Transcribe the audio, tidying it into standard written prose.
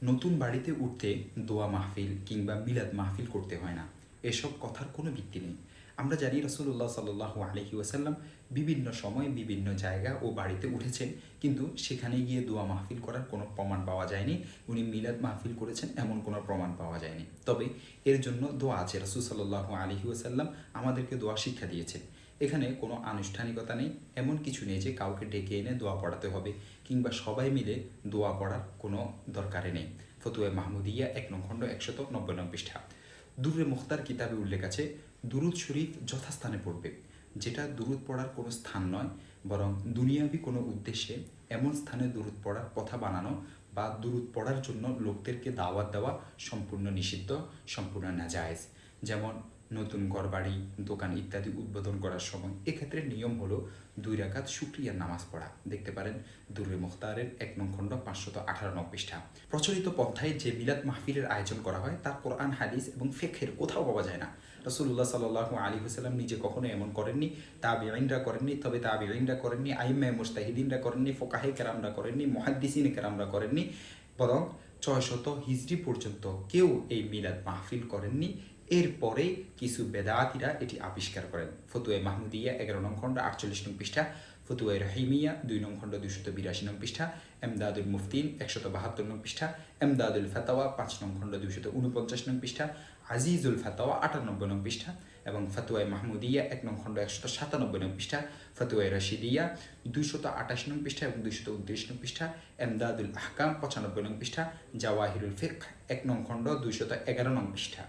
নতুন বাড়িতে উঠতে দোয়া মাহফিল কিংবা মিলাদ মাহফিল করতে হয় না, এসব কথার কোনো ভিত্তি নেই। আমরা জানি রাসূলুল্লাহ সাল্লাল্লাহু আলাইহি ওয়াসাল্লাম বিভিন্ন সময় বিভিন্ন জায়গা ও বাড়িতে উঠেছেন, কিন্তু সেখানে গিয়ে দোয়া মাহফিল করার কোনো প্রমাণ পাওয়া যায়নি। উনি মিলাদ মাহফিল করেছেন এমন কোনো প্রমাণ পাওয়া যায়নি। তবে এর জন্য দোয়া আছে, রাসূল সাল্লাল্লাহু আলাইহি ওয়াসাল্লাম আমাদেরকে দোয়া শিক্ষা দিয়েছেন। এখানে কোনো আনুষ্ঠানিকতা নেই, এমন কিছু নেই যে কাউকে ডেকে এনে দোয়া পড়াতে হবে কিংবা সবাই মিলে দোয়া পড়ার কোনো দরকারে নেই। ফতুয়া মাহমুদিয়া ১ নং খণ্ড ১৯০ নং পৃষ্ঠা। দুরুদ মুখতার কিতাবে উল্লেখ আছে, দুরুদ শরীফ যথাস্থানে পড়বে, যেটা দুরুদ পড়ার কোনো স্থান নয়, বরং দুনিয়াবি কোনো উদ্দেশ্যে এমন স্থানে দুরুদ পড়ার কথা বানানো বা দুরুদ পড়ার জন্য লোকদেরকে দাওয়াত দেওয়া সম্পূর্ণ নিষিদ্ধ, সম্পূর্ণ নাজায়েজ। যেমন নতুন ঘরবাড়ি, দোকান ইত্যাদি উদ্বোধন করার সময় এক্ষেত্রে নিয়ম হলো 2 রাকাত শুকরিয়ার নামাজ পড়া। দেখতে পারেন দুররে মুখতারের ১ নং খণ্ড ৫১৮ নং পৃষ্ঠা। প্রচলিত পন্থায় যে মিলাদ মাহফিলের আয়োজন করা হয় তা কোরআন, হাদিস এবং ফিকহের কোথাও পাওয়া যায় না। রাসূলুল্লাহ সাল্লাল্লাহু আলাইহি ওয়াসাল্লাম নিজে কখনো এমন করেননি, তাবিঈনরা করেননি, তবে তাবিঈনরা করেননি, আইম্মায়ে মুজতাহিদিনরা করেননি, ফুকাহে কেরামরা করেননি, মুহাদ্দিসিনে কেরামরা করেননি, বরং ৬০০ হিজরি পর্যন্ত কেউ এই মিলাদ মাহফিল করেননি। এরপরে কিছু বেদাতিরা এটি আবিষ্কার করেন। ফতুয়া মাহমুদিয়া ১১ নং খণ্ড ৪৮ নং পৃষ্ঠা, ফতুয়া রহিমিয়া ২ নং খণ্ড ২৮২ নং পৃষ্ঠা, এমদাদুল মুফতিন ১৭২ নং পৃষ্ঠা, এমদাদুল ফাতাওয়া ৫ নং খণ্ড ২৪৯ নং পৃষ্ঠা, আজিজুল ফাতাওয়া ৯৮ নং পৃষ্ঠা এবং ফতুয়া মাহমুদিয়া ১ নং খণ্ড ১৯৭ নং পৃষ্ঠা, ফতুয়া রশিদিয়া ২২৮ নং পৃষ্ঠা এবং ২২৯ নং পৃষ্ঠা, এমদাদুল আহকাম ৯৫ নং পৃষ্ঠা, জাওয়াহিরুল ফিকহ ১ নং খণ্ড ২১১ নং পৃষ্ঠা।